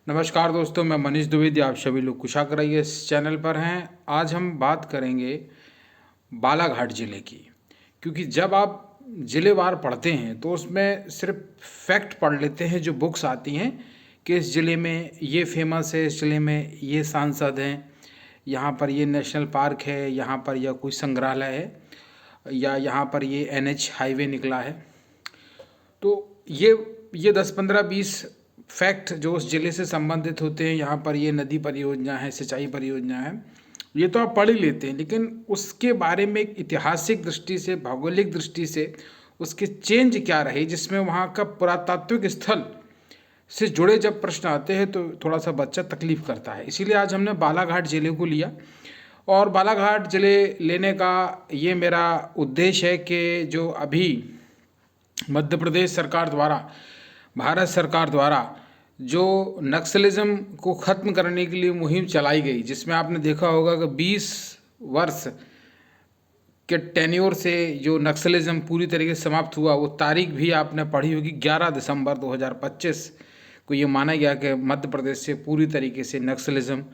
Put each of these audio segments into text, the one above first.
नमस्कार दोस्तों, मैं मनीष द्विवेदी। आप सभी लोग कुशाग्र रहिए इस चैनल पर हैं। आज हम बात करेंगे बालाघाट ज़िले की, क्योंकि जब आप ज़िलेवार पढ़ते हैं तो उसमें सिर्फ फैक्ट पढ़ लेते हैं जो बुक्स आती हैं कि इस ज़िले में ये फेमस है, इस ज़िले में ये सांसद हैं, यहाँ पर ये नेशनल पार्क है, यहाँ पर यह कोई संग्रहालय है, या यहाँ पर ये NH हाईवे निकला है। तो ये 10-15-20 फैक्ट जो उस ज़िले से संबंधित होते हैं, यहाँ पर ये नदी परियोजना है, सिंचाई परियोजना है, ये तो आप पढ़ ही लेते हैं। लेकिन उसके बारे में एक ऐतिहासिक दृष्टि से, भौगोलिक दृष्टि से उसके चेंज क्या रहे, जिसमें वहाँ का पुरातात्विक स्थल से जुड़े जब प्रश्न आते हैं तो थोड़ा सा बच्चा तकलीफ़ करता है। इसीलिए आज हमने बालाघाट ज़िले को लिया, और बालाघाट ज़िले लेने का ये मेरा उद्देश्य है कि जो अभी मध्य प्रदेश सरकार द्वारा, भारत सरकार द्वारा जो नक्सलिज़्म को ख़त्म करने के लिए मुहिम चलाई गई, जिसमें आपने देखा होगा कि 20 वर्ष के टेन्योर से जो नक्सलिज़्म पूरी तरीके से समाप्त हुआ, वो तारीख भी आपने पढ़ी होगी। 11 दिसंबर 2025 को ये माना गया कि मध्य प्रदेश से पूरी तरीके से नक्सलिज़्म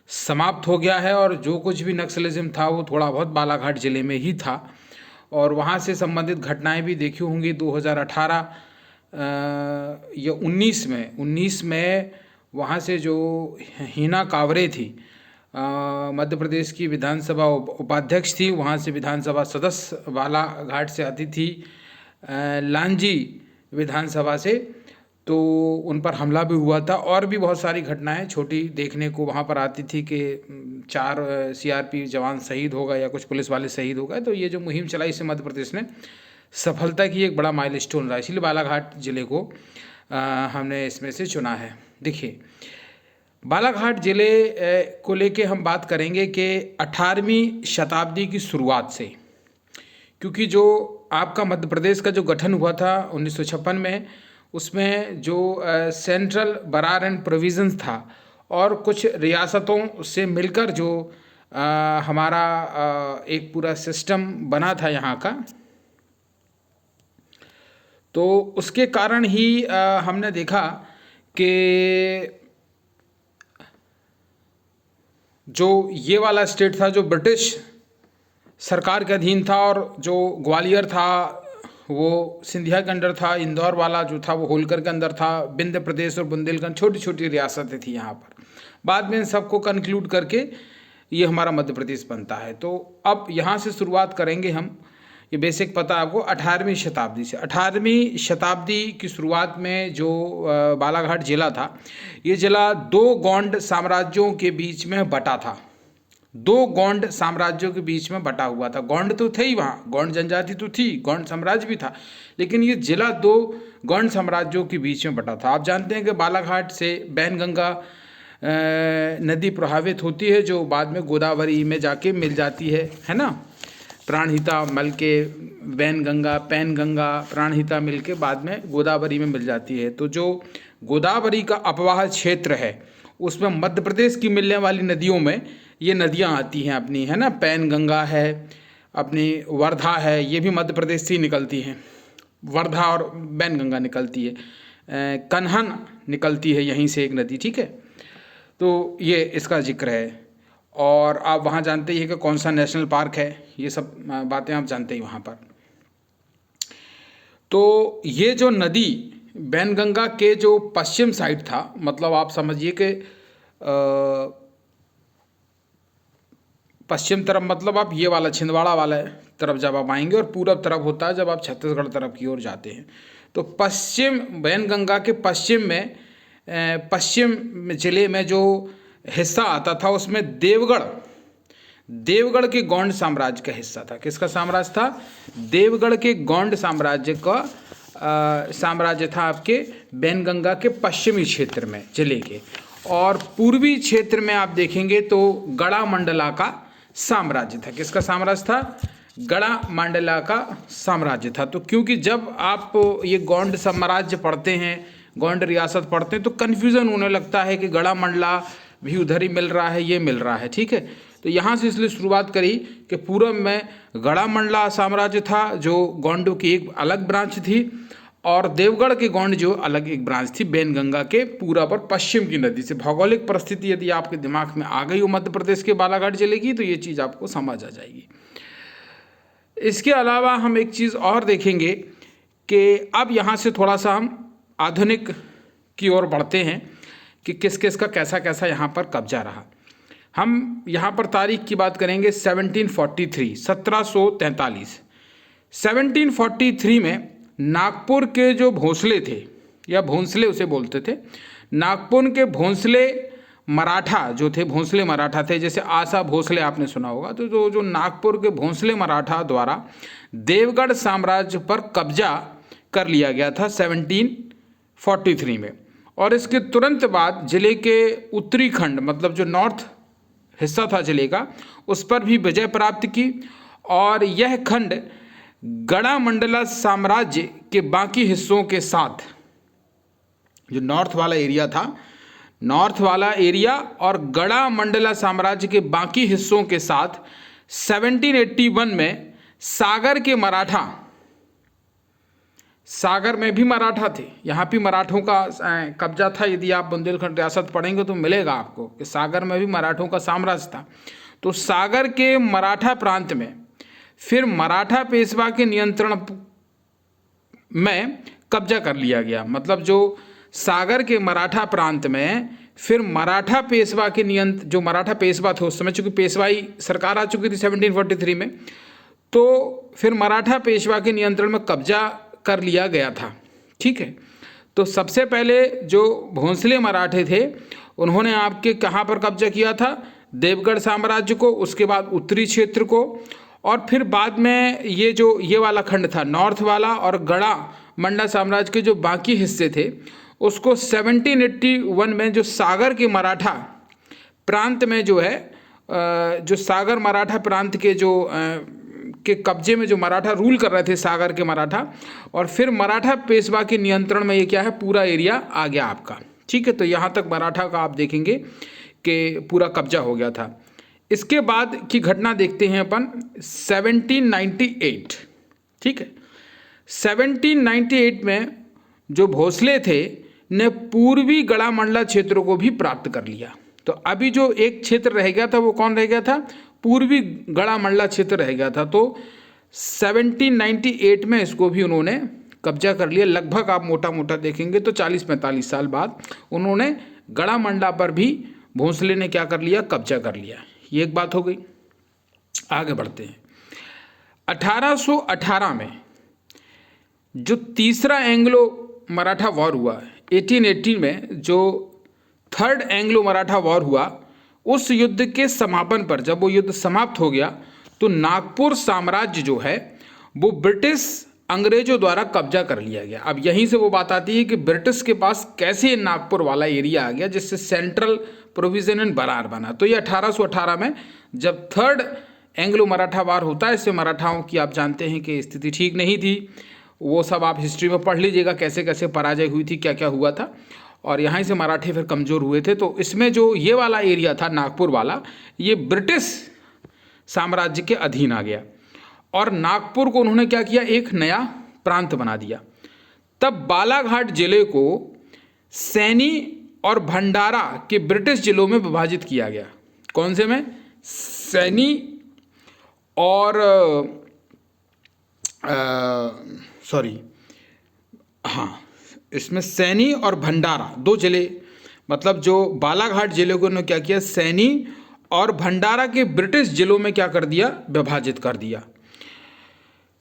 समाप्त हो गया है, और जो कुछ भी नक्सलिज़्म था वो थोड़ा बहुत बालाघाट ज़िले में ही था। और वहाँ से संबंधित घटनाएं भी देखी होंगी। 2018 या 19 में वहाँ से जो हिना कांवरे थी, मध्य प्रदेश की विधानसभा उपाध्यक्ष थी, वहाँ से विधानसभा सदस्य बालाघाट से आती थी, लांजी विधानसभा से, तो उन पर हमला भी हुआ था। और भी बहुत सारी घटनाएं छोटी देखने को वहाँ पर आती थी कि 4 CRP जवान शहीद हो गए या कुछ पुलिस वाले शहीद हो गए। तो ये जो मुहिम चलाई, इससे मध्य प्रदेश ने सफलता की एक बड़ा माइलस्टोन रहा, इसलिए बालाघाट ज़िले को हमने इसमें से चुना है। देखिए, बालाघाट ज़िले को लेके हम बात करेंगे कि 18वीं शताब्दी की शुरुआत से, क्योंकि जो आपका मध्य प्रदेश का जो गठन हुआ था 1956 में, उसमें जो सेंट्रल बरार एंड प्रोविजंस था और कुछ रियासतों से मिलकर जो हमारा एक पूरा सिस्टम बना था यहाँ का, तो उसके कारण ही हमने देखा कि जो ये वाला स्टेट था जो ब्रिटिश सरकार के अधीन था, और जो ग्वालियर था वो सिंधिया के अंडर था, इंदौर वाला जो था वो होलकर के अंदर था, विंध्य प्रदेश और बुंदेलखंड छोटी छोटी रियासतें थी यहाँ पर। बाद में इन सबको कंक्लूड करके ये हमारा मध्य प्रदेश बनता है। तो अब यहाँ से शुरुआत करेंगे हम। ये बेसिक पता आपको 18वीं शताब्दी से। 18वीं शताब्दी की शुरुआत में जो बालाघाट ज़िला था, ये ज़िला 2 गौंड साम्राज्यों के बीच में बटा था। 2 गौंड साम्राज्यों के बीच में बटा हुआ था। गौंड तो थे ही वहाँ, गौंड जनजाति तो थी, गौंड साम्राज्य भी था, लेकिन ये जिला 2 गौंड साम्राज्यों के बीच में बटा था। आप जानते हैं कि बालाघाट से बैनगंगा नदी प्रभावित होती है, जो बाद में गोदावरी में जाके मिल जाती है ना। प्राणहिता मल के बैनगंगा, पैनगंगा, प्राणहिता मिल के बाद में गोदावरी में मिल जाती है। तो जो गोदावरी का अपवाह क्षेत्र है, उसमें मध्य प्रदेश की मिलने वाली नदियों में ये नदियाँ आती हैं अपनी, है ना। पैनगंगा है, अपनी वर्धा है, ये भी मध्य प्रदेश से ही निकलती हैं। वर्धा और बैनगंगा निकलती है, कन्हन निकलती है यहीं से एक नदी, ठीक है। तो ये इसका जिक्र है। और आप वहाँ जानते ही हैं कि कौन सा नेशनल पार्क है, ये सब बातें आप जानते ही वहाँ पर। तो ये जो नदी बैनगंगा के जो पश्चिम साइड था, मतलब आप समझिए कि पश्चिम तरफ, मतलब आप ये वाला छिंदवाड़ा वाला तरफ जब आप आएंगे, और पूरब तरफ होता है जब आप छत्तीसगढ़ तरफ की ओर जाते हैं। तो पश्चिम बैनगंगा के पश्चिम में, पश्चिम जिले में जो हिस्सा आता था, उसमें देवगढ़ के गौंड साम्राज्य का हिस्सा था। किसका साम्राज्य था? देवगढ़ के गौंड साम्राज्य का साम्राज्य था आपके बैनगंगा के पश्चिमी क्षेत्र में जिले के। और पूर्वी क्षेत्र में आप देखेंगे तो गड़ा मंडला का साम्राज्य था। किसका साम्राज्य था? गड़ा मंडला का साम्राज्य था। तो क्योंकि जब आप ये गौंड साम्राज्य पढ़ते हैं, गौंड रियासत पढ़ते हैं, तो कन्फ्यूज़न होने लगता है कि गड़ा मंडला भी उधर ही मिल रहा है, ये मिल रहा है, ठीक है। तो यहाँ से इसलिए शुरुआत करी कि पूर्व में गड़ा मंडला साम्राज्य था, जो गौंडों की एक अलग ब्रांच थी, और देवगढ़ के गोंड जो अलग एक ब्रांच थी बैनगंगा के पूरब और पश्चिम की नदी से। भौगोलिक परिस्थिति यदि आपके दिमाग में आ गई हो मध्य प्रदेश के बालाघाट जिले की, तो ये चीज़ आपको समझ आ जाएगी। इसके अलावा हम एक चीज़ और देखेंगे कि अब यहाँ से थोड़ा सा हम आधुनिक की ओर बढ़ते हैं कि किस किस का कैसा कैसा यहाँ पर कब्जा रहा। हम यहाँ पर तारीख की बात करेंगे 1743 1743। 1743 में नागपुर के जो भोंसले थे या भोंसले उसे बोलते थे, नागपुर के भोंसले मराठा जो थे, भोंसले मराठा थे, जैसे आशा भोसले आपने सुना होगा, तो जो नागपुर के भोंसले मराठा द्वारा देवगढ़ साम्राज्य पर कब्जा कर लिया गया था 1743 में। और इसके तुरंत बाद जिले के उत्तरी खंड, मतलब जो नॉर्थ हिस्सा था जिले का, उस पर भी विजय प्राप्त की। और यह खंड गढ़ामंडला साम्राज्य के बाकी हिस्सों के साथ, जो नॉर्थ वाला एरिया था, नॉर्थ वाला एरिया और गढ़ामंडला साम्राज्य के बाकी हिस्सों के साथ 1781 में सागर के मराठा, सागर में भी मराठा थे, यहाँ भी मराठों का कब्जा था। यदि आप बुंदेलखंड रियासत पढ़ेंगे तो मिलेगा आपको कि सागर में भी मराठों का साम्राज्य था। तो सागर के मराठा प्रांत में फिर मराठा पेशवा के नियंत्रण में कब्जा कर लिया गया। मतलब जो सागर के मराठा प्रांत में फिर मराठा पेशवा के जो मराठा पेशवा थे उस समय, चूंकि पेशवाई सरकार आ चुकी थी 1743 में, तो फिर मराठा पेशवा के नियंत्रण में कब्जा कर लिया गया था। ठीक है, तो सबसे पहले जो भोंसले मराठे थे उन्होंने आपके कहाँ पर कब्जा किया था? देवगढ़ साम्राज्य को, उसके बाद उत्तरी क्षेत्र को, और फिर बाद में ये वाला खंड था नॉर्थ वाला और गढ़ा मंडला साम्राज्य के जो बाकी हिस्से थे उसको 1781 में जो सागर के मराठा प्रांत में जो है, जो सागर मराठा प्रांत के जो के कब्जे में जो मराठा रूल कर रहे थे सागर के मराठा, और फिर मराठा पेशवा के नियंत्रण में ये क्या है, पूरा एरिया आ गया आपका। ठीक है, तो यहाँ तक मराठा का आप देखेंगे कि पूरा कब्जा हो गया था। इसके बाद की घटना देखते हैं अपन 1798। ठीक है, 1798 में जो भोसले थे ने पूर्वी गढ़ामंडला क्षेत्रों को भी प्राप्त कर लिया। तो अभी जो एक क्षेत्र रह गया था वो कौन रह गया था? पूर्वी गढ़ामंडला क्षेत्र रह गया था। तो 1798 में इसको भी उन्होंने कब्जा कर लिया। लगभग आप मोटा मोटा देखेंगे तो 40-45 साल बाद उन्होंने गढ़ामंडला पर भी भोंसले ने क्या कर लिया? कब्जा कर लिया। ये एक बात हो गई। आगे बढ़ते हैं। 1818 में जो तीसरा एंग्लो मराठा वॉर हुआ, 1818 में जो थर्ड एंग्लो मराठा वॉर हुआ, उस युद्ध के समापन पर जब वो युद्ध समाप्त हो गया तो नागपुर साम्राज्य जो है वो ब्रिटिश अंग्रेजों द्वारा कब्जा कर लिया गया। अब यहीं से वो बात आती है कि ब्रिटिश के पास कैसे नागपुर वाला एरिया आ गया जिससे सेंट्रल प्रोविजन एंड बरार बना। तो ये 1818 में जब थर्ड एंग्लो मराठा वार होता है, इससे मराठाओं की आप जानते हैं कि स्थिति ठीक नहीं थी। वो सब आप हिस्ट्री में पढ़ लीजिएगा कैसे कैसे पराजय हुई थी, क्या क्या हुआ था, और यहाँ से मराठे फिर कमज़ोर हुए थे। तो इसमें जो ये वाला एरिया था नागपुर वाला, ये ब्रिटिश साम्राज्य के अधीन आ गया और नागपुर को उन्होंने क्या किया? एक नया प्रांत बना दिया। तब बालाघाट जिले को सैनी और भंडारा के ब्रिटिश जिलों में विभाजित किया गया। कौन से में? सैनी और इसमें सैनी और भंडारा दो जिले, मतलब जो बालाघाट जिले को उन्होंने क्या किया? सैनी और भंडारा के ब्रिटिश जिलों में क्या कर दिया? विभाजित कर दिया।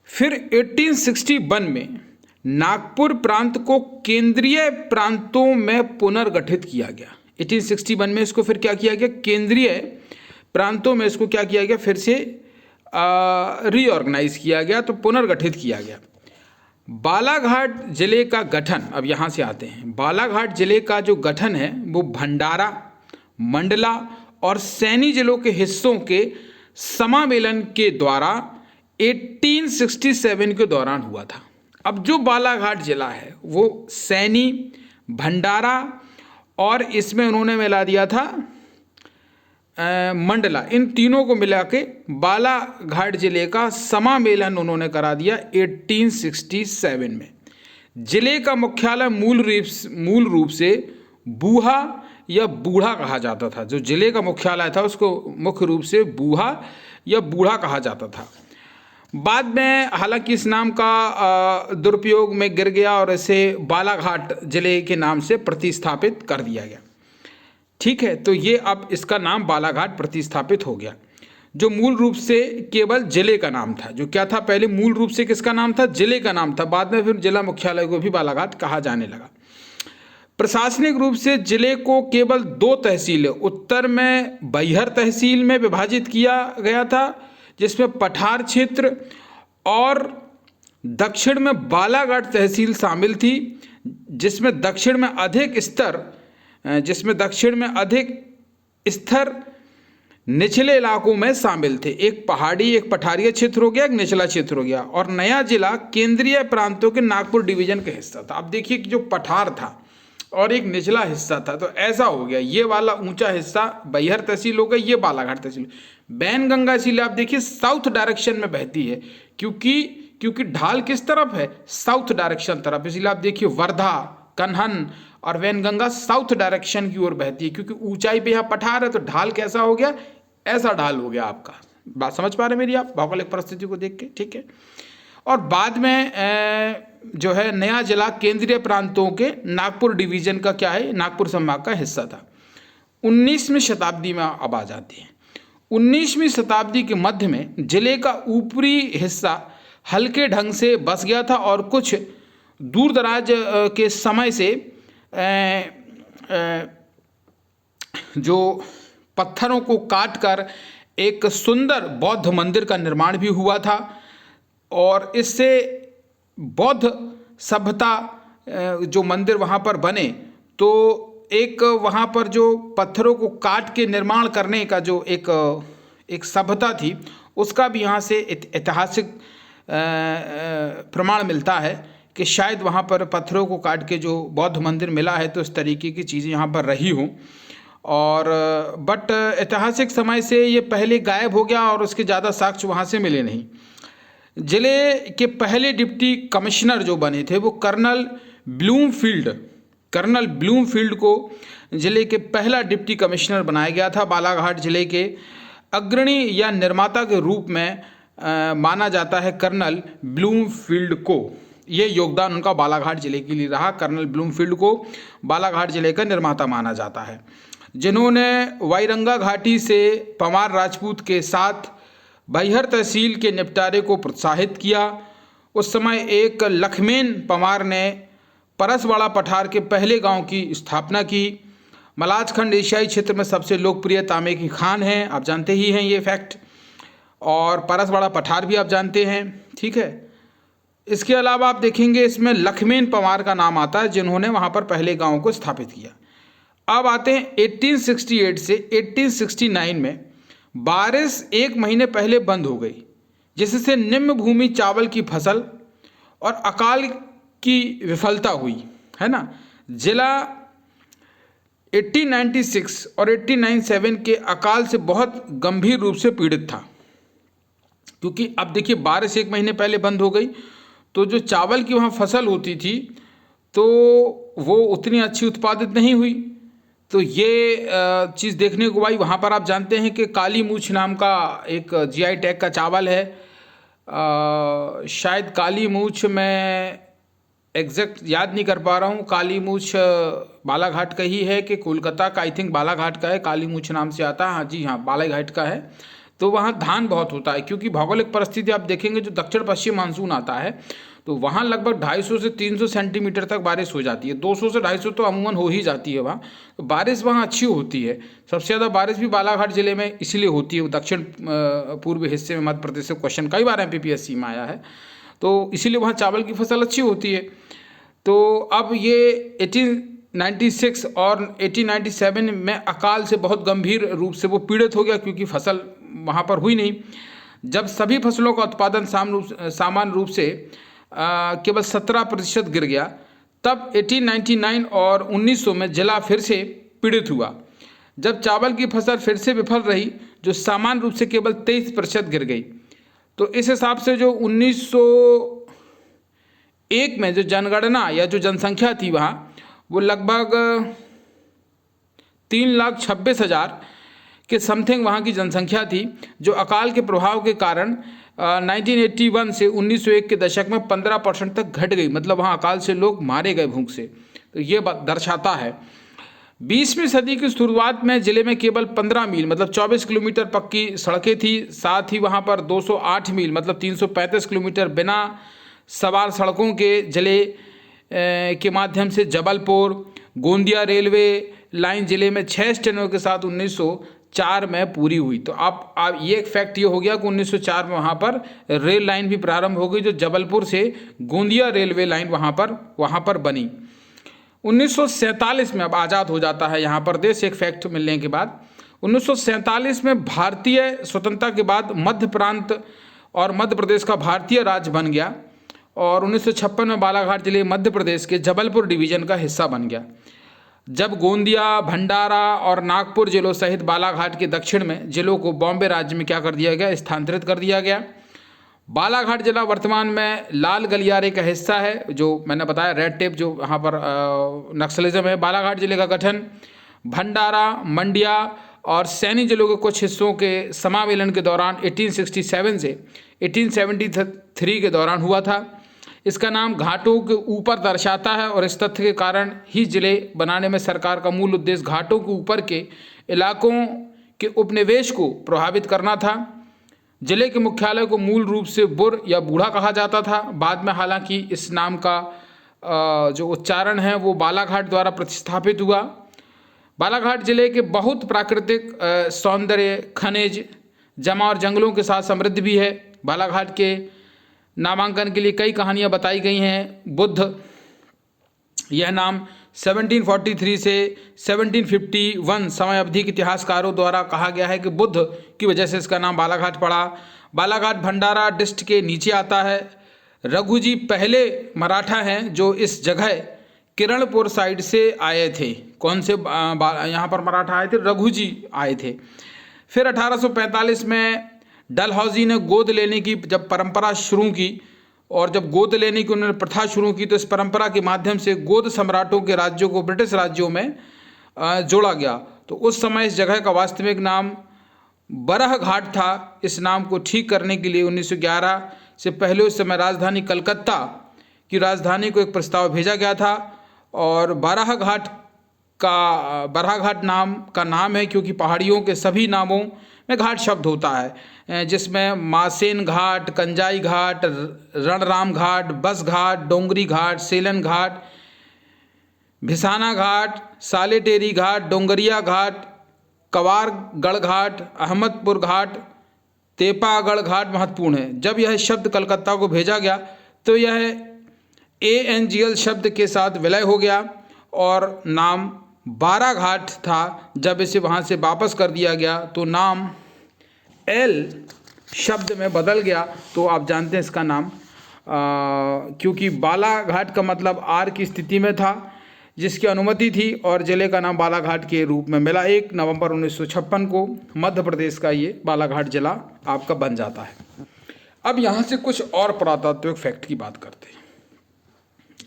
फिर 1861 में नागपुर प्रांत को केंद्रीय प्रांतों में पुनर्गठित किया गया। 1861 में इसको फिर क्या किया गया? केंद्रीय प्रांतों में इसको क्या किया गया? फिर से रीऑर्गेनाइज किया गया, तो पुनर्गठित किया गया। बालाघाट जिले का गठन, अब यहाँ से आते हैं, बालाघाट जिले का जो गठन है वो भंडारा, मंडला और सैनी जिलों के हिस्सों के समामेलन के द्वारा 1867 के दौरान हुआ था। अब जो बालाघाट जिला है वो सैनी, भंडारा और इसमें उन्होंने मिला दिया था मंडला, इन तीनों को मिला के बालाघाट जिले का समामेलन उन्होंने करा दिया 1867 में, जिले का मुख्यालय मूल रूप से बूहा या बूढ़ा कहा जाता था। जो जिले का मुख्यालय था उसको मुख्य रूप से बूहा या बूढ़ा कहा जाता था। बाद में हालांकि इस नाम का दुरुपयोग में गिर गया और इसे बालाघाट जिले के नाम से प्रतिस्थापित कर दिया गया। ठीक है, तो ये अब इसका नाम बालाघाट प्रतिस्थापित हो गया, जो मूल रूप से केवल जिले का नाम था। जो क्या था, पहले मूल रूप से किसका नाम था, जिले का नाम था, बाद में फिर जिला मुख्यालय को भी बालाघाट कहा जाने लगा। प्रशासनिक रूप से जिले को केवल 2 तहसीलें, उत्तर में बैहर तहसील में विभाजित किया गया था जिसमें पठार क्षेत्र, और दक्षिण में बालाघाट तहसील शामिल थी जिसमें दक्षिण में अधिक स्तर निचले इलाकों में शामिल थे। एक पहाड़ी, एक पठारीय क्षेत्र हो गया, एक निचला क्षेत्र हो गया। और नया जिला केंद्रीय प्रांतों के नागपुर डिवीजन का हिस्सा था। अब देखिए कि जो पठार था और एक निचला हिस्सा था, तो ऐसा हो गया, ये वाला ऊंचा हिस्सा बैहर तहसील हो गया, ये बालाघाट तहसील। बैनगंगा झील आप देखिए साउथ डायरेक्शन में बहती है, क्योंकि ढाल किस तरफ है, साउथ डायरेक्शन तरफ, इसलिए आप देखिए वर्धा, कन्हन और वैनगंगा साउथ डायरेक्शन की ओर बहती है, क्योंकि ऊंचाई पे यहाँ पठार है, तो ढाल कैसा हो गया, ऐसा ढाल हो गया। आपका बात समझ पा रहे मेरी आप भौगोलिक परिस्थिति को देख के, ठीक है। और बाद में जो है नया जिला केंद्रीय प्रांतों के नागपुर डिवीजन का क्या है, नागपुर संभाग का हिस्सा था। 19वीं शताब्दी में अब आ जाते हैं। 19वीं शताब्दी के मध्य में जिले का ऊपरी हिस्सा हल्के ढंग से बस गया था और कुछ दूर दराज के समय से जो पत्थरों को काट कर एक सुंदर बौद्ध मंदिर का निर्माण भी हुआ था, और इससे बौद्ध सभ्यता जो मंदिर वहाँ पर बने, तो एक वहाँ पर जो पत्थरों को काट के निर्माण करने का जो एक सभ्यता थी, उसका भी यहाँ से ऐतिहासिक प्रमाण मिलता है कि शायद वहाँ पर पत्थरों को काट के जो बौद्ध मंदिर मिला है, तो इस तरीके की चीज़ें यहाँ पर रही हों। और बट ऐतिहासिक समय से ये पहले गायब हो गया और उसके ज़्यादा साक्ष्य वहाँ से मिले नहीं। जिले के पहले डिप्टी कमिश्नर जो बने थे वो कर्नल ब्लूमफील्ड को जिले के पहला डिप्टी कमिश्नर बनाया गया था। बालाघाट जिले के अग्रणी या निर्माता के रूप में माना जाता है कर्नल ब्लूमफील्ड को। ये योगदान उनका बालाघाट जिले के लिए रहा। कर्नल ब्लूमफील्ड को बालाघाट जिले का निर्माता माना जाता है, जिन्होंने वाईरंगा घाटी से पमार राजपूत के साथ बैहर तहसील के निपटारे को प्रोत्साहित किया। उस समय एक लखमेन पमार ने परसवाड़ा पठार के पहले गांव की स्थापना की। मलाजखंड एशियाई क्षेत्र में सबसे लोकप्रिय तांबे की खान है, आप जानते ही हैं ये फैक्ट, और परसवाड़ा पठार भी आप जानते हैं, ठीक है। इसके अलावा आप देखेंगे इसमें लखमेन पमार का नाम आता है, जिन्होंने वहाँ पर पहले गाँव को स्थापित किया। अब आते हैं 1868 से 1869 में बारिश 1 महीने पहले बंद हो गई, जिससे निम्न भूमि चावल की फसल और अकाल की विफलता हुई, है ना। जिला 1896 और 1897 के अकाल से बहुत गंभीर रूप से पीड़ित था, क्योंकि अब देखिए बारिश 1 महीने पहले बंद हो गई, तो जो चावल की वहाँ फसल होती थी तो वो उतनी अच्छी उत्पादित नहीं हुई। तो ये चीज़ देखने को आई। वहाँ पर आप जानते हैं कि काली मूछ नाम का एक जीआई टैग का चावल है, शायद काली मूछ, मैं एग्जैक्ट याद नहीं कर पा रहा हूँ, काली मूछ बालाघाट का ही है कि कोलकाता का, आई थिंक बालाघाट का है, काली मूछ नाम से आता है, हाँ जी हाँ बालाघाट का है। तो वहाँ धान बहुत होता है, क्योंकि भौगोलिक परिस्थिति आप देखेंगे जो दक्षिण पश्चिम मानसून आता है तो वहाँ लगभग 250 से 300 सेंटीमीटर तक बारिश हो जाती है। 200 से 250 तो अमूमन हो ही जाती है वहाँ, तो बारिश वहाँ अच्छी होती है। सबसे ज़्यादा बारिश भी बालाघाट जिले में इसलिए होती है, दक्षिण पूर्वी हिस्से में मध्य प्रदेश से क्वेश्चन कई बार MPPSC में आया है, तो इसीलिए वहाँ चावल की फसल अच्छी होती है। तो अब ये 1896 और 1897 में अकाल से बहुत गंभीर रूप से वो पीड़ित हो गया, क्योंकि फसल वहाँ पर हुई नहीं। जब सभी फसलों का उत्पादन सामान्य रूप से केवल 17% गिर गया, तब 1899 और 1900 में जिला फिर से पीड़ित हुआ, जब चावल की फसल फिर से विफल रही, जो सामान्य रूप से केवल 23% गिर गई। तो इस हिसाब से जो एक में जो जनगणना या जो जनसंख्या थी वहाँ, वो लगभग 3,26,000 के समथिंग वहाँ की जनसंख्या थी, जो अकाल के प्रभाव के कारण 1981 से 1901 के दशक में 15% तक घट गई। मतलब वहाँ अकाल से लोग मारे गए भूख से। तो ये दर्शाता है 20वीं सदी की शुरुआत में जिले में केवल 15 मील मतलब 24 किलोमीटर पक्की सड़कें थी। साथ ही वहाँ पर 208 मील मतलब 335 किलोमीटर बिना सवार सड़कों के जिले के माध्यम से जबलपुर गोंदिया रेलवे लाइन जिले में 6 स्टेशनों के साथ 1904 में पूरी हुई। तो आप ये एक फैक्ट ये हो गया कि 1904 में वहाँ पर रेल लाइन भी प्रारंभ हो गई, जो जबलपुर से गोंदिया रेलवे लाइन वहाँ पर बनी। 1947 में अब आज़ाद हो जाता है यहाँ पर देश, एक फैक्ट मिलने के बाद। 1947 में भारतीय स्वतंत्रता के बाद मध्य प्रांत और मध्य प्रदेश का भारतीय राज्य बन गया और 1956 में बालाघाट जिले मध्य प्रदेश के जबलपुर डिवीज़न का हिस्सा बन गया। जब गोंदिया, भंडारा और नागपुर जिलों सहित बालाघाट के दक्षिण में जिलों को बॉम्बे राज्य में क्या कर दिया गया, स्थानांतरित कर दिया गया। बालाघाट जिला वर्तमान में लाल गलियारे का हिस्सा है, जो मैंने बताया रेड टेप जो यहाँ पर नक्सलिज्म है। बालाघाट जिले का गठन भंडारा, मंडिया और सैनी जिलों के कुछ हिस्सों के समावेलन के दौरान 1867 से 1873 के दौरान हुआ था। इसका नाम घाटों के ऊपर दर्शाता है और इस तथ्य के कारण ही जिले बनाने में सरकार का मूल उद्देश्य घाटों के ऊपर के इलाकों के उपनिवेश को प्रभावित करना था। जिले के मुख्यालय को मूल रूप से बुर या बूढ़ा कहा जाता था। बाद में हालांकि इस नाम का जो उच्चारण है वो बालाघाट द्वारा प्रतिस्थापित हुआ। बालाघाट जिले के बहुत प्राकृतिक सौंदर्य, खनिज जमा और जंगलों के साथ समृद्ध भी है। बालाघाट के नामांकन के लिए कई कहानियाँ बताई गई हैं। बुद्ध, यह नाम 1743 से 1751 समय अवधि के इतिहासकारों द्वारा कहा गया है कि बुद्ध की वजह से इसका नाम बालाघाट पड़ा। बालाघाट भंडारा डिस्ट्रिक्ट के नीचे आता है। रघुजी पहले मराठा हैं जो इस जगह किरणपुर साइड से आए थे। कौन से यहाँ पर मराठा आए थे? रघुजी आए थे। फिर 1845 में डलहौजी ने गोद लेने की जब परंपरा शुरू की और जब गोद लेने की उन्होंने प्रथा शुरू की, तो इस परंपरा के माध्यम से गोद सम्राटों के राज्यों को ब्रिटिश राज्यों में जोड़ा गया। तो उस समय इस जगह का वास्तविक नाम बरह घाट था। इस नाम को ठीक करने के लिए 1911 से पहले उस समय राजधानी कलकत्ता की राजधानी को एक प्रस्ताव भेजा गया था और बरह घाट नाम का नाम है क्योंकि पहाड़ियों के सभी नामों में घाट शब्द होता है, जिसमें मासेन घाट, कंजाई घाट, रणराम घाट, बस घाट, डोंगरी घाट, सेलन घाट, भिसाना घाट, सालेटेरी घाट, डोंगरिया घाट, कवारगढ़ घाट, अहमदपुर घाट, तेपागढ़ घाट महत्वपूर्ण है। जब यह शब्द कलकत्ता को भेजा गया तो यह ANGL शब्द के साथ विलय हो गया और नाम बारा घाट था। जब इसे वहाँ से वापस कर दिया गया तो नाम L शब्द में बदल गया। तो आप जानते हैं इसका नाम क्योंकि बालाघाट का मतलब आर की स्थिति में था, जिसकी अनुमति थी और जिले का नाम बालाघाट के रूप में मिला। 1 नवंबर 1956 को मध्य प्रदेश का ये बालाघाट जिला आपका बन जाता है। अब यहाँ से कुछ और पुरातात्विक फैक्ट की बात करते हैं।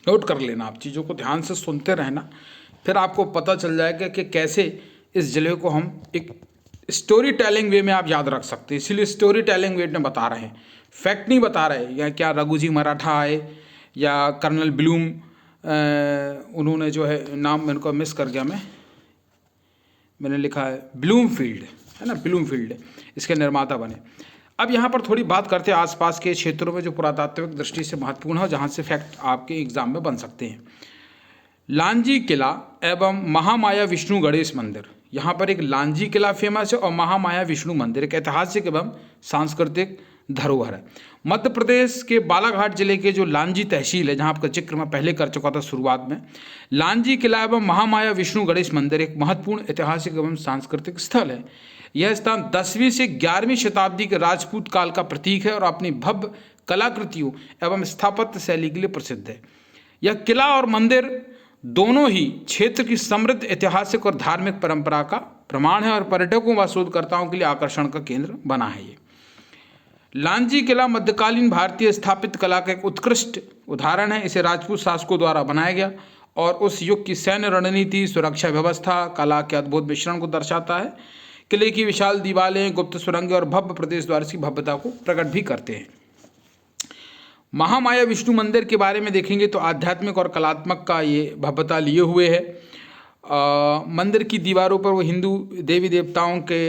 नोट कर लेना, आप चीज़ों को ध्यान से सुनते रहना, फिर आपको पता चल जाएगा कि कैसे इस जिले को हम एक स्टोरी टेलिंग वे में आप याद रख सकते हैं। इसीलिए स्टोरी टेलिंग वे में बता रहे हैं, फैक्ट नहीं बता रहे। या क्या रघुजी मराठा आए या कर्नल ब्लूम, उन्होंने जो है नाम मेरे को मिस कर गया, मैंने लिखा है ब्लूमफील्ड, है ना, ब्लूमफील्ड इसके निर्माता बने। अब यहाँ पर थोड़ी बात करते हैं आसपास के क्षेत्रों में जो पुरातात्विक दृष्टि से महत्वपूर्ण है, जहाँ से फैक्ट आपके एग्जाम में बन सकते हैं। लांजी किला एवं महामाया विष्णु गणेश मंदिर, यहाँ पर एक लांजी किला फेमस है और महामाया विष्णु मंदिर एक ऐतिहासिक एवं सांस्कृतिक धरोहर है। मध्य प्रदेश के बालाघाट जिले के जो लांजी तहसील है, जहाँ आपका जिक्र मैं पहले कर चुका था शुरुआत में, लांजी किला एवं महामाया विष्णु गणेश मंदिर एक महत्वपूर्ण ऐतिहासिक एवं सांस्कृतिक स्थल है। यह स्थान 10वीं से 11वीं शताब्दी के राजपूत काल का प्रतीक है और अपनी भव्य कलाकृतियों एवं स्थापत्य शैली के लिए प्रसिद्ध है। यह किला और मंदिर दोनों ही क्षेत्र की समृद्ध ऐतिहासिक और धार्मिक परंपरा का प्रमाण है और पर्यटकों व शोधकर्ताओं के लिए आकर्षण का केंद्र बना है। ये लांजी किला मध्यकालीन भारतीय स्थापित कला का एक उत्कृष्ट उदाहरण है। इसे राजपूत शासकों द्वारा बनाया गया और उस युग की सैन्य रणनीति, सुरक्षा व्यवस्था, कला के अद्भुत मिश्रण को दर्शाता है। किले की विशाल दीवारें, गुप्त सुरंगें और भव्य प्रदेश द्वार की भव्यता को प्रकट भी करते हैं। महामाया विष्णु मंदिर के बारे में देखेंगे तो आध्यात्मिक और कलात्मक का ये भव्यता लिए हुए है। मंदिर की दीवारों पर वो हिंदू देवी देवताओं के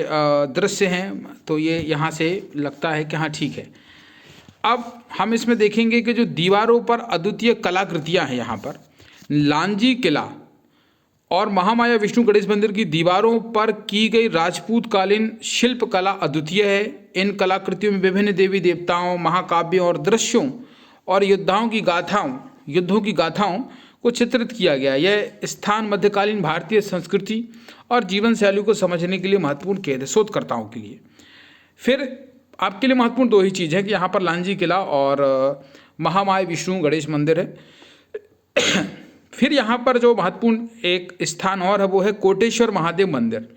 दृश्य हैं, तो ये यहाँ से लगता है कि हाँ ठीक है। अब हम इसमें देखेंगे कि जो दीवारों पर अद्वितीय कलाकृतियाँ हैं, यहाँ पर लांजी किला और महामाया विष्णु गणेश मंदिर की दीवारों पर की गई राजपूत कालीन शिल्प कला अद्वितीय है। इन कलाकृतियों में विभिन्न देवी देवताओं, महाकाव्यों और दृश्यों और युद्धों की गाथाओं को चित्रित किया गया। यह स्थान मध्यकालीन भारतीय संस्कृति और जीवन शैली को समझने के लिए महत्वपूर्ण केंद्र है शोधकर्ताओं के लिए। फिर आपके लिए महत्वपूर्ण दो ही चीज़ है कि यहाँ पर लांजी किला और महामाया विष्णु गणेश मंदिर है। फिर यहाँ पर जो महत्वपूर्ण एक स्थान और है वो है कोटेश्वर महादेव मंदिर।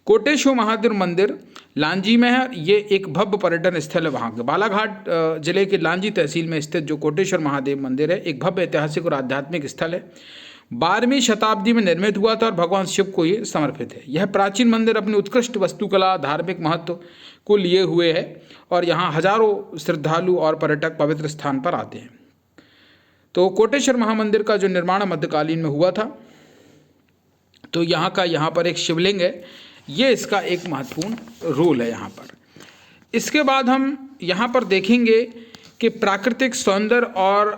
कोटेश्वर महादेव मंदिर लांजी में है। ये एक भव्य पर्यटन स्थल है वहाँ के। बालाघाट जिले के लांजी तहसील में स्थित जो कोटेश्वर महादेव मंदिर है एक भव्य ऐतिहासिक और आध्यात्मिक स्थल है। 12वीं शताब्दी में निर्मित हुआ था और भगवान शिव को ये समर्पित है। यह प्राचीन मंदिर अपनी उत्कृष्ट वास्तुकला, धार्मिक महत्व को लिए हुए है और यहाँ हजारों श्रद्धालु और पर्यटक पवित्र स्थान पर आते हैं। तो कोटेश्वर महामंदिर का जो निर्माण मध्यकालीन में हुआ था, तो यहाँ पर एक शिवलिंग है, ये इसका एक महत्वपूर्ण रोल है यहाँ पर। इसके बाद हम यहाँ पर देखेंगे कि प्राकृतिक सौंदर्य और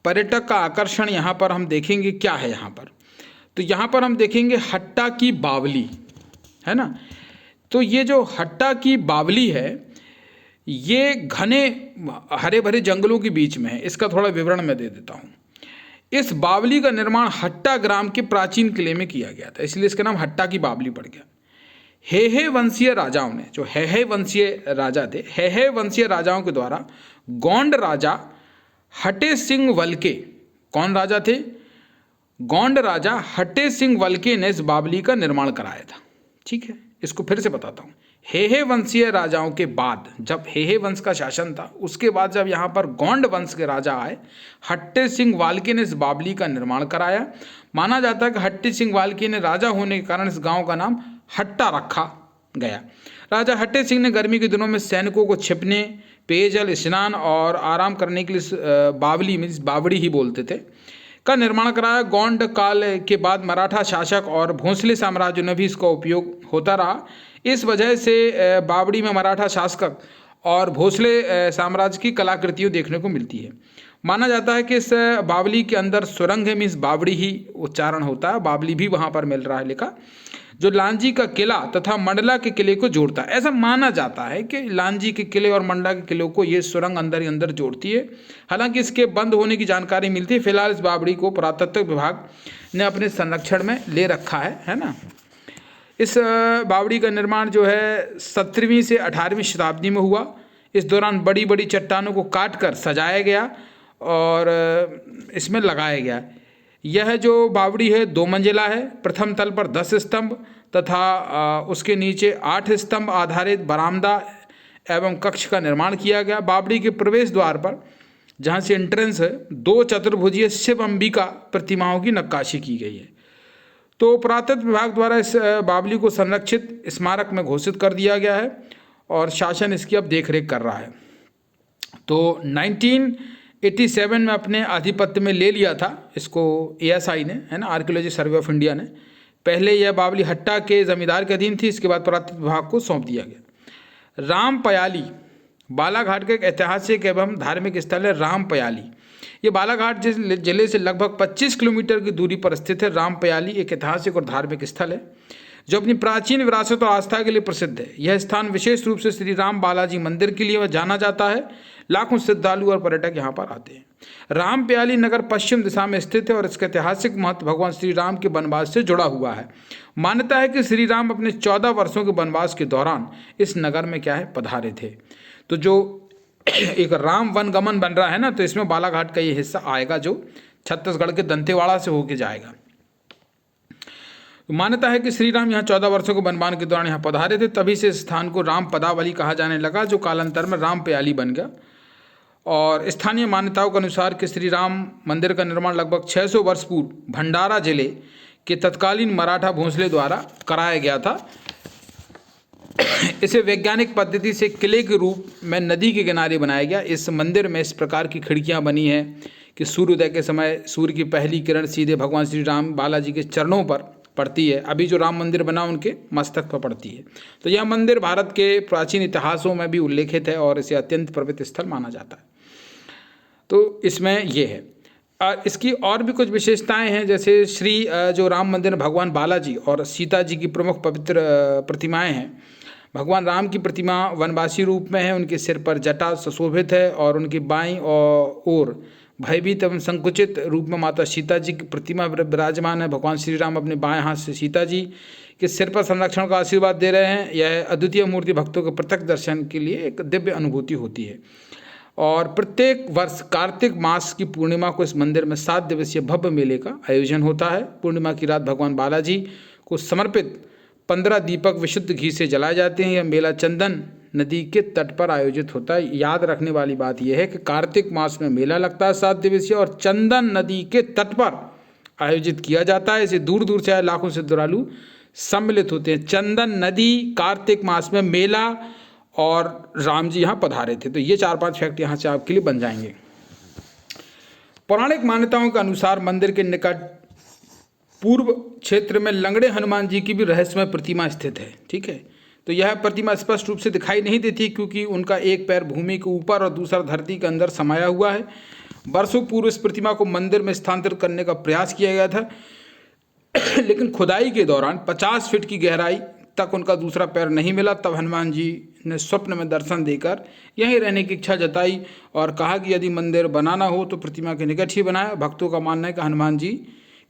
पर्यटक का आकर्षण यहाँ पर हम देखेंगे क्या है यहाँ पर। तो यहाँ पर हम देखेंगे हट्टा की बावली, है ना। तो ये जो हट्टा की बावली है ये घने हरे भरे जंगलों के बीच में है। इसका थोड़ा विवरण मैं दे देता हूँ। इस बावली का निर्माण हट्टा ग्राम के प्राचीन किले में किया गया था, इसलिए इसका नाम हट्टा की बावली पड़ गया। हेहे वंशीय राजाओं ने, जो हेहे वंशीय राजा थे, हेहे वंशीय राजाओं के द्वारा गोंड राजा हटे सिंह वल्के, कौन राजा थे? गोंड राजा हटे सिंह वल्के ने इस बावली का निर्माण कराया था। ठीक है, इसको फिर से बताता हूँ। हेहे वंशीय राजाओं के बाद, जब हेहे वंश का शासन था, उसके बाद जब यहाँ पर गोंड वंश के राजा आए, हट्टे सिंह वाल्के ने इस बावली का निर्माण कराया। माना जाता है कि हट्टे सिंह वाल्के ने राजा होने के कारण इस गांव का नाम हट्टा रखा गया। राजा हट्टे सिंह ने गर्मी के दिनों में सैनिकों को छिपने, पेयजल, स्नान और आराम करने के लिए बावली में, बावड़ी ही बोलते थे, का निर्माण कराया। गोंड काल के बाद मराठा शासक और भोंसले साम्राज्य में भी इसका उपयोग होता रहा। इस वजह से बावड़ी में मराठा शासक और भोसले साम्राज्य की कलाकृतियाँ देखने को मिलती है। माना जाता है कि इस बावली के अंदर सुरंग है, मीन्स बावड़ी ही उच्चारण होता है, बावली भी वहाँ पर मिल रहा है लिखा, जो लांजी का किला तथा मंडला के किले को जोड़ता है। ऐसा माना जाता है कि लांजी के किले और मंडला के किले को ये सुरंग अंदर ही अंदर जोड़ती है। हालांकि इसके बंद होने की जानकारी मिलती है। फिलहाल इस बावड़ी को पुरातत्व विभाग ने अपने संरक्षण में ले रखा है ना। इस बावड़ी का निर्माण जो है 17वीं से 18वीं शताब्दी में हुआ। इस दौरान बड़ी बड़ी चट्टानों को काट कर सजाया गया और इसमें लगाया गया। यह जो बावड़ी है 2 मंजिला है। प्रथम तल पर 10 स्तंभ तथा उसके नीचे 8 स्तंभ आधारित बरामदा एवं कक्ष का निर्माण किया गया। बावड़ी के प्रवेश द्वार पर, जहाँ से एंट्रेंस है, 2 चतुर्भुजीय शिव अंबिका प्रतिमाओं की नक्काशी की गई है। तो पुरातत्व विभाग द्वारा इस बावली को संरक्षित स्मारक में घोषित कर दिया गया है और शासन इसकी अब देखरेख कर रहा है। तो 1987 में अपने आधिपत्य में ले लिया था इसको ASI ने, है ना, आर्कियोलॉजी सर्वे ऑफ इंडिया ने। पहले यह बावली हट्टा के जमींदार के अधीन थी, इसके बाद पुरातत्व विभाग को सौंप दिया गया। राम पयाली बालाघाट का एक ऐतिहासिक एवं धार्मिक स्थल है। राम पयाली ये बालाघाट जिले से लगभग 25 किलोमीटर की दूरी पर स्थित है। राम पयाली एक ऐतिहासिक और धार्मिक स्थल है जो अपनी प्राचीन विरासत और आस्था के लिए प्रसिद्ध है। यह स्थान विशेष रूप से श्री राम बालाजी मंदिर के लिए जाना जाता है। लाखों श्रद्धालु और पर्यटक यहाँ पर आते हैं। राम प्याली नगर पश्चिम दिशा में स्थित है और इसका ऐतिहासिक महत्व भगवान श्री राम के वनवास से जुड़ा हुआ है। मान्यता है कि श्री राम अपने 14 वर्षों के वनवास के दौरान इस नगर में क्या है पधारे थे। तो जो एक राम वनगमन बन रहा है ना, तो इसमें बालाघाट का ये हिस्सा आएगा जो छत्तीसगढ़ के दंतेवाड़ा से होके जाएगा। मान्यता है कि श्री राम यहाँ 14 वर्षों के वनवास के दौरान यहाँ पधारे थे, तभी से इस स्थान को राम पदावली कहा जाने लगा, जो कालांतर में राम प्याली बन गया। और स्थानीय मान्यताओं के अनुसार कि श्री राम मंदिर का निर्माण लगभग 600 वर्ष पूर्व भंडारा जिले के तत्कालीन मराठा भोंसले द्वारा कराया गया था। इसे वैज्ञानिक पद्धति से किले के रूप में नदी के किनारे बनाया गया। इस मंदिर में इस प्रकार की खिड़कियां बनी हैं कि सूर्योदय के समय सूर्य की पहली किरण सीधे भगवान श्री राम बालाजी के चरणों पर पड़ती है। अभी जो राम मंदिर बना उनके मस्तक पर पड़ती है। तो यह मंदिर भारत के प्राचीन इतिहासों में भी उल्लेखित है और इसे अत्यंत पवित्र स्थल माना जाता है। तो इसमें ये है। इसकी और भी कुछ विशेषताएं हैं, जैसे जो राम मंदिर भगवान बालाजी और सीता जी की प्रमुख पवित्र प्रतिमाएं हैं। भगवान राम की प्रतिमा वनवासी रूप में है, उनके सिर पर जटा सुशोभित है और उनकी बाईं ओर भयभीत एवं संकुचित रूप में माता सीता जी की प्रतिमा विराजमान है। भगवान श्री राम अपने बाएं हाथ से सीता जी के सिर पर संरक्षण का आशीर्वाद दे रहे हैं। यह अद्वितीय मूर्ति भक्तों के प्रत्यक्ष दर्शन के लिए एक दिव्य अनुभूति होती है। और प्रत्येक वर्ष कार्तिक मास की पूर्णिमा को इस मंदिर में 7 दिवसीय भव्य मेले का आयोजन होता है। पूर्णिमा की रात भगवान बालाजी को समर्पित 15 दीपक विशुद्ध घी से जलाए जाते हैं। यह मेला चंदन नदी के तट पर आयोजित होता है। याद रखने वाली बात यह है कि कार्तिक मास में मेला लगता है 7 दिवसीय और चंदन नदी के तट पर आयोजित किया जाता है। इसे दूर दूर से आए लाखों श्रद्धालु सम्मिलित होते हैं। चंदन नदी, कार्तिक मास में मेला और राम जी यहाँ पधारे थे। तो ये 4-5 फैक्ट यहाँ से आपके लिए बन जाएंगे। पौराणिक मान्यताओं के अनुसार मंदिर के निकट पूर्व क्षेत्र में लंगड़े हनुमान जी की भी रहस्यमय प्रतिमा स्थित है। ठीक है, तो यह प्रतिमा स्पष्ट रूप से दिखाई नहीं देती क्योंकि उनका एक पैर भूमि के ऊपर और दूसरा धरती के अंदर समाया हुआ है। वर्षों पूर्व इस प्रतिमा को मंदिर में स्थानांतरित करने का प्रयास किया गया था, लेकिन खुदाई के दौरान 50 फीट की गहराई तक उनका दूसरा पैर नहीं मिला। तब हनुमान जी ने स्वप्न में दर्शन देकर यहीं रहने की इच्छा जताई और कहा कि यदि मंदिर बनाना हो तो प्रतिमा के निकट ही बनाए। भक्तों का मानना है कि हनुमान जी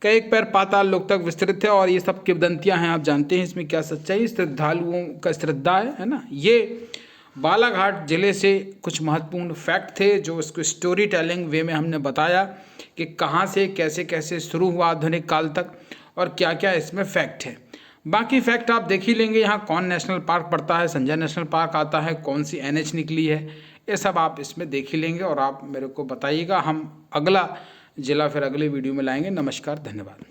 का एक पैर पाताल लोक तक विस्तृत है और ये सब किंवदंतियां हैं, आप जानते हैं इसमें क्या सच्चाई, श्रद्धालुओं का श्रद्धा है ना। ये बालाघाट जिले से कुछ महत्वपूर्ण फैक्ट थे जो इसको स्टोरी टेलिंग वे में हमने बताया कि कहाँ से कैसे कैसे शुरू हुआ आधुनिक काल तक और क्या क्या इसमें फैक्ट है। बाकी फैक्ट आप देख ही लेंगे, यहाँ कौन नेशनल पार्क पड़ता है, संजय नेशनल पार्क आता है, कौन सी NH निकली है, ये सब आप इसमें देख ही लेंगे और आप मेरे को बताइएगा। हम अगला जिला फिर अगले वीडियो में लाएंगे। नमस्कार, धन्यवाद।